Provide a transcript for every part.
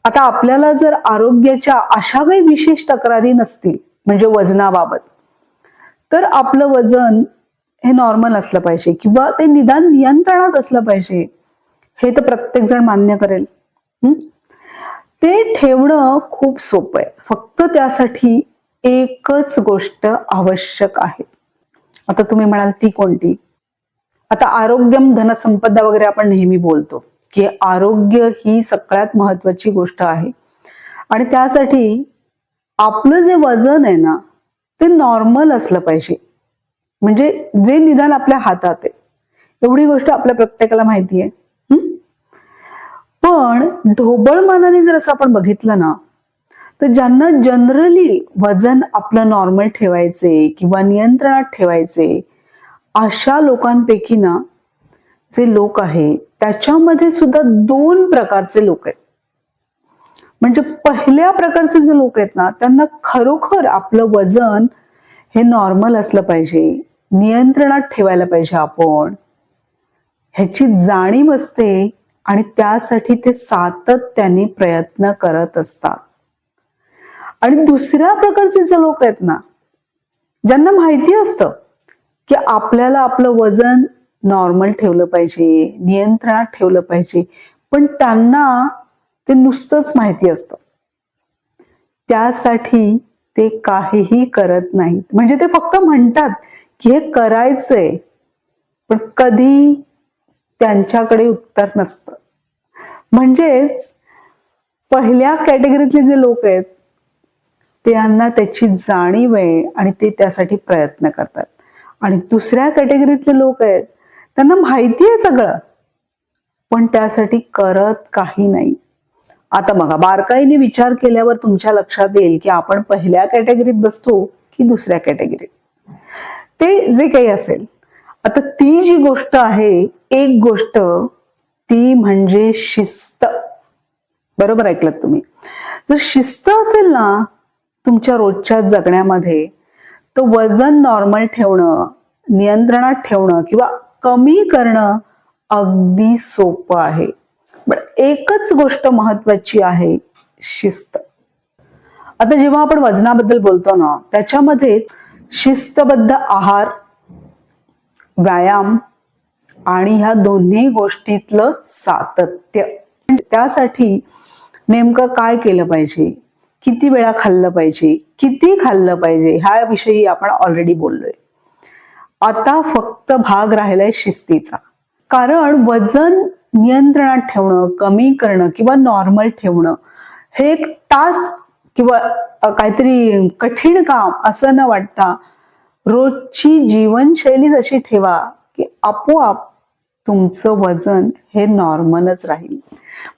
आता आपल्याला जर आरोग्याच्या अशा काही विशेष तक्रारी नसतील म्हणजे वजनाबाबत, तर आपलं वजन हे नॉर्मल असलं पाहिजे किंवा ते निदान नियंत्रणात असलं पाहिजे, हे तर प्रत्येक जण मान्य करेल. ते ठेवणं खूप सोपं आहे. फक्त त्यासाठी एकच गोष्ट आवश्यक आहे. आता तुम्ही म्हणाल ती कोणती? आता आरोग्यम धनसंपदा वगैरे आपण नेहमी बोलतो की आरोग्य ही सगळ्यात महत्वाची गोष्ट आहे आणि त्यासाठी आपलं जे वजन आहे ना ते नॉर्मल असलं पाहिजे, म्हणजे जे निदान आपल्या हातात आहे. एवढी गोष्ट आपल्या प्रत्येकाला माहिती आहे. पण ढोबळ मनाने जर असं आपण बघितलं ना, तर ज्यांना जनरली वजन आपलं नॉर्मल ठेवायचे किंवा नियंत्रणात ठेवायचे, अशा लोकांपैकी ना जे लोक आहेत त्याच्यामध्ये सुद्धा दोन प्रकारचे लोक आहेत. म्हणजे पहिल्या प्रकारचे जे लोक आहेत ना, त्यांना खरोखर आपलं वजन हे नॉर्मल असलं पाहिजे, नियंत्रणात ठेवायला पाहिजे आपण, ह्याची जाणीव असते आणि त्यासाठी ते सातत्याने प्रयत्न करत असतात. आणि दुसऱ्या प्रकारचे जे लोक आहेत ना, ज्यांना माहिती असतं की आपल्याला आपलं वजन नॉर्मल ठेवलं पाहिजे, नियंत्रणात ठेवलं पाहिजे, पण त्यांना ते नुसतंच माहिती असतं, त्यासाठी ते काहीही करत नाहीत. म्हणजे ते फक्त म्हणतात की हे करायचंय, पण कधी त्यांच्याकडे उत्तर नसतं. म्हणजेच पहिल्या कॅटेगरीतले जे लोक आहेत त्यांना त्याची जाणीव आहे आणि ते त्यासाठी प्रयत्न करतात. आणि दुसऱ्या कॅटेगरीतले लोक आहेत त्यांना माहिती आहे सगळं, पण त्यासाठी करत काही नाही. आता बघा, बारकाईने विचार केल्यावर तुमच्या लक्षात येईल की आपण पहिल्या कॅटेगरीत बसतो की दुसऱ्या कॅटेगरीत. ते जे काही असेल, आता ती जी गोष्ट आहे, एक गोष्ट ती म्हणजे शिस्त. बरोबर ऐकलत तुम्ही. जर शिस्त असेल ना तुमच्या रोजच्या जगण्यामध्ये, तर वजन नॉर्मल ठेवणं, नियंत्रणात ठेवणं किंवा कमी करणं अगदी सोपं आहे. पण एकच गोष्ट महत्वाची आहे, शिस्त. आता जेव्हा आपण वजनाबद्दल बोलतो ना, त्याच्यामध्ये शिस्तबद्ध आहार, व्यायाम आणि ह्या दोन्ही गोष्टीतलं सातत्य. त्यासाठी नेमकं काय केलं पाहिजे, किती वेळा खाल्लं पाहिजे, किती खाल्लं पाहिजे, ह्या विषयी आपण ऑलरेडी बोललोय. आता फक्त भाग राहिलाय शिस्तीचा. कारण वजन नियंत्रणात ठेवणं, कमी करणं किंवा नॉर्मल ठेवणं हे एक टास्क किंवा काहीतरी कठीण काम असं न वाटता रोजची जीवनशैली अशी ठेवा की आपोआप तुमचं वजन हे नॉर्मलच राहील.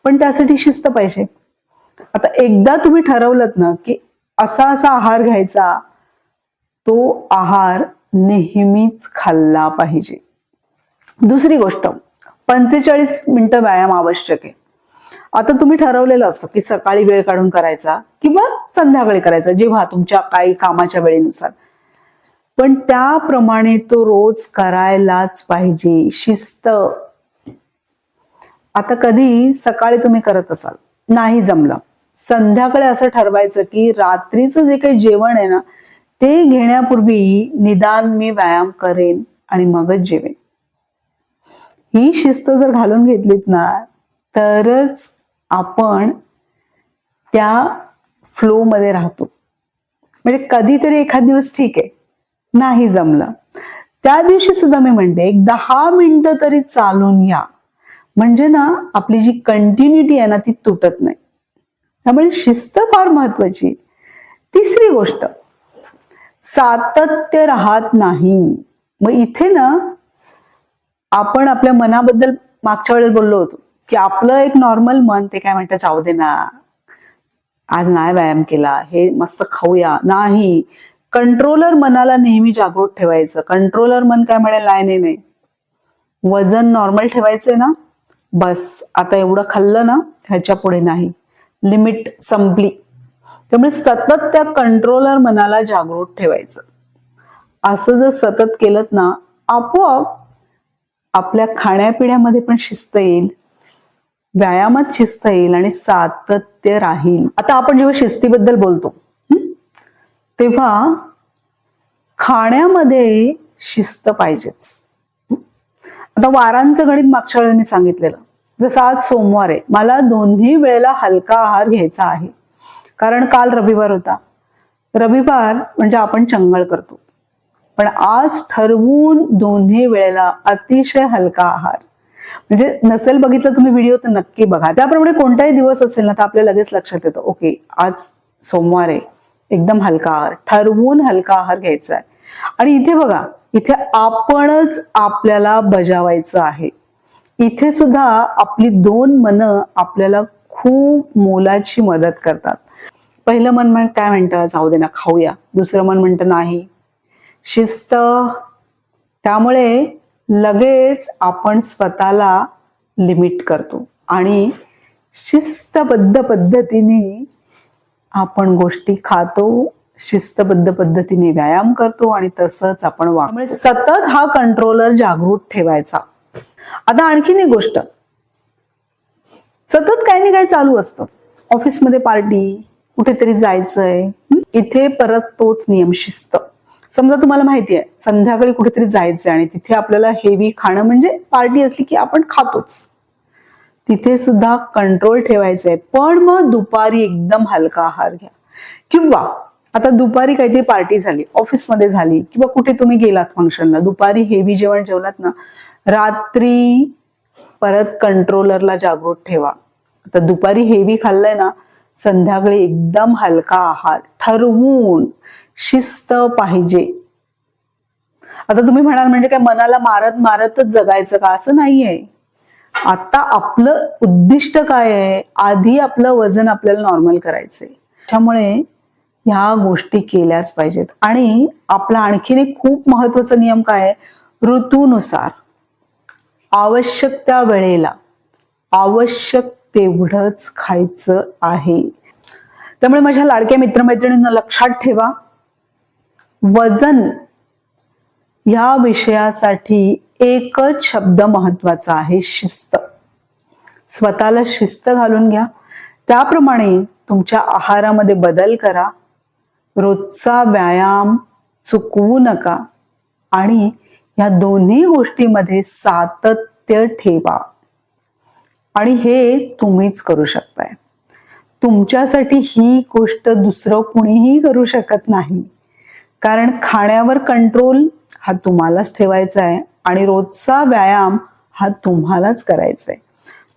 पण त्यासाठी शिस्त पाहिजे. आता एकदा तुम्ही ठरवलत ना की असा असा आहार घ्यायचा, तो आहार नेहमीच खाल्ला पाहिजे. दुसरी गोष्ट, 45 मिनिटं व्यायाम आवश्यक आहे. आता तुम्ही ठरवलेलं असतं की सकाळी वेळ काढून करायचा किंवा संध्याकाळी करायचा, जेव्हा तुमच्या काही कामाच्या वेळेनुसार, पण त्याप्रमाणे तो रोज करायलाच पाहिजे. शिस्त. आता कधी सकाळी तुम्ही करत असाल, नाही जमलं, संध्याकाळी असं ठरवायचं की रात्रीचं जे काही जेवण आहे ना ते घेण्यापूर्वी निदान मी व्यायाम करेन आणि मगच जेवेन. ही शिस्त जर घालून घेतलीत ना, तरच आपण त्या फ्लो मध्ये राहतो. म्हणजे कधीतरी एखाद दिवस ठीक आहे, नाही जमलं, त्या दिवशी सुद्धा मी म्हणते एक 10 मिनिटं तरी चालून या, म्हणजे ना आपली जी कंटिन्युटी आहे ना ती तुटत नाही. त्यामुळे शिस्त फार महत्वाची. तिसरी गोष्ट, सातत्य राहत नाही. मग इथे ना आपण आपल्या मनाबद्दल मागच्या वेळेस बोललो होतो की आपलं एक नॉर्मल मन ते काय म्हणतं, जाऊ दे ना, आज नाही व्यायाम केला, हे मस्त खाऊया. नाही, कंट्रोलर मनाला नेहमी जागृत ठेवायचं. कंट्रोलर मन काय म्हणेल, नाही नाही, वजन नॉर्मल ठेवायचंय ना, बस आता एवढं खाल्लं ना, ह्याच्या पुढे नाही, लिमिट संपली. त्यामुळे सतत त्या कंट्रोलर मनाला जागृत ठेवायचं. असं जर सतत केलं ना, आपोआप आपल्या खाण्यापिण्यामध्ये पण शिस्त येईल, व्यायामात शिस्त येईल आणि सातत्य राहील. आता आपण जेव्हा शिस्तीबद्दल बोलतो तेव्हा खाण्यामध्ये शिस्त पाहिजेच. आता वारांचं गणित मागच्या वेळेला मी सांगितलेलं, जसं आज सोमवार आहे, मला दोन्ही वेळेला हलका आहार घ्यायचा आहे, कारण काल रविवार होता. रविवार म्हणजे आपण चंगळ करतो, पण आज ठरवून दोन्ही वेळेला अतिशय हलका आहार. म्हणजे नसेल बघितलं तुम्ही व्हिडिओ तर नक्की बघा. त्याप्रमाणे कोणताही दिवस असेल ना तर आपल्या लगेच लक्षात येतं, ओके आज सोमवार आहे, एकदम हलका आहार, ठरवून हलका आहार घ्यायचा आहे. आणि इथे बघा, इथे आपणच आपल्याला बजावायचं आहे. इथे सुद्धा आपली दोन मनं आपल्याला खूप मोलाची मदत करतात. पहिलं मन काय म्हणतं, जाऊ दे ना खाऊया. दुसरं मन म्हणतं नाही, शिस्त. त्यामुळे लगेच आपण स्वतःला लिमिट करतो आणि शिस्तबद्ध पद्धतीने आपण गोष्टी खातो, शिस्तबद्ध पद्धतीने व्यायाम करतो आणि तसंच आपण वागतो. त्यामुळे सतत हा कंट्रोलर जागृत ठेवायचा. आता आणखीन एक गोष्ट, सतत काही ना काही चालू असतं. ऑफिसमध्ये पार्टी, कुठेतरी जायचंय, इथे परत तोच नियम, शिस्त. समजा तुम्हाला माहिती आहे संध्याकाळी कुठेतरी जायचंय आणि तिथे आपल्याला हेवी खाणं, म्हणजे पार्टी असली की आपण खातोच, तिथे सुद्धा कंट्रोल ठेवायचंय. पण मग दुपारी एकदम हलका आहार घ्या. किंवा आता दुपारी काहीतरी पार्टी झाली, ऑफिसमध्ये झाली किंवा कुठे तुम्ही गेलात फंक्शनला, दुपारी हेवी जेवण जेवलात ना, रात्री परत कंट्रोलरला जागृत ठेवा. आता दुपारी हेवी खाल्लंय ना, संध्याकाळी एकदम हलका आहार ठरवून. शिस्त पाहिजे. आता तुम्ही म्हणाल म्हणजे काय मनाला मारत मारतच जगायचं का? असं नाहीये. आता आपलं उद्दिष्ट काय आहे, आधी आपलं वजन आपल्याला नॉर्मल करायचंय. त्यामुळे ह्या गोष्टी केल्याच पाहिजेत. आणि आपला आणखीन एक खूप महत्वाचा नियम काय आहे, ऋतूनुसार आवश्यक त्या वेळेला आवश्यक तेवढंच खायचं आहे. त्यामुळे माझ्या लाडक्या मित्रमैत्रिणींना लक्षात ठेवा, वजन या विषयासाठी एकच शब्द महत्वाचा आहे, शिस्त. स्वतःला शिस्त घालून घ्या. त्याप्रमाणे तुमच्या आहारामध्ये बदल करा. रोजचा व्यायाम चुकवू नका आणि या दोन्ही गोष्टीमध्ये सातत्य ठेवा. आणि हे तुम्हीच करू शकताय. तुमच्यासाठी ही गोष्ट दुसरं कुणीही करू शकत नाही. कारण खाण्यावर कंट्रोल हा तुम्हालाच ठेवायचा आहे आणि रोजचा व्यायाम हा तुम्हालाच करायचा आहे.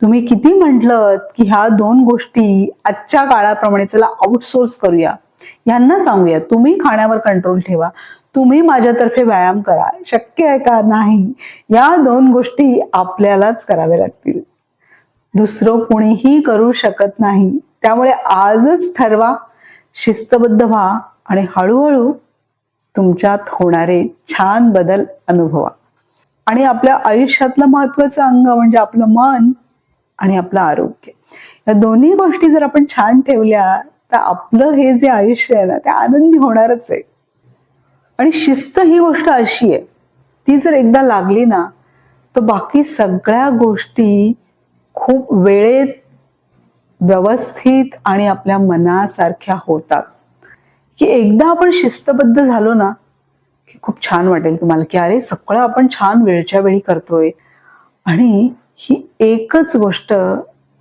तुम्ही किती म्हटलं की ह्या दोन गोष्टी आजच्या काळाप्रमाणे चला आउटसोर्स करूया, यांना सांगूया तुम्ही खाण्यावर कंट्रोल ठेवा, तुम्ही माझ्यातर्फे व्यायाम करा, शक्य आहे का? नाही. या दोन गोष्टी आपल्यालाच कराव्या लागतील, दुसरं कोणीही करू शकत नाही. त्यामुळे आजच ठरवा, शिस्तबद्ध व्हा आणि हळूहळू तुमच्यात होणारे छान बदल अनुभवा. आणि आपल्या आयुष्यातलं महत्वाचं अंग म्हणजे आपलं मन आणि आपलं आरोग्य, या दोन्ही गोष्टी जर आपण छान ठेवल्या तर आपलं हे जे आयुष्य आहे ना ते आनंदी होणारच आहे. आणि शिस्त ही गोष्ट अशी आहे, ती जर एकदा लागली ना तर बाकी सगळ्या गोष्टी खूप वेळेत व्यवस्थित आणि आपल्या मनासारख्या होतात. की एकदा आपण शिस्तबद्ध झालो ना की खूप छान वाटेल तुम्हाला की अरे सगळं आपण छान वेळच्या वेळी करतोय. आणि ही एकच गोष्ट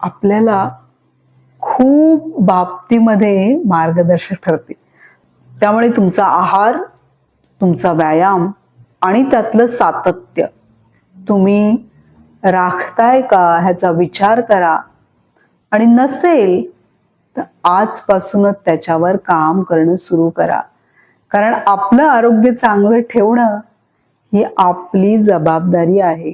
आपल्याला खूप बाबतीमध्ये मार्गदर्शक ठरते. त्यामुळे तुमचा आहार, तुमचा व्यायाम आणि त्यातलं सातत्य तुम्ही राखताय का ह्याचा विचार करा. आणि नसेल तर आजपासूनच त्याच्यावर काम करणं सुरू करा. कारण आपलं आरोग्य चांगलं ठेवणं ही आपली जबाबदारी आहे.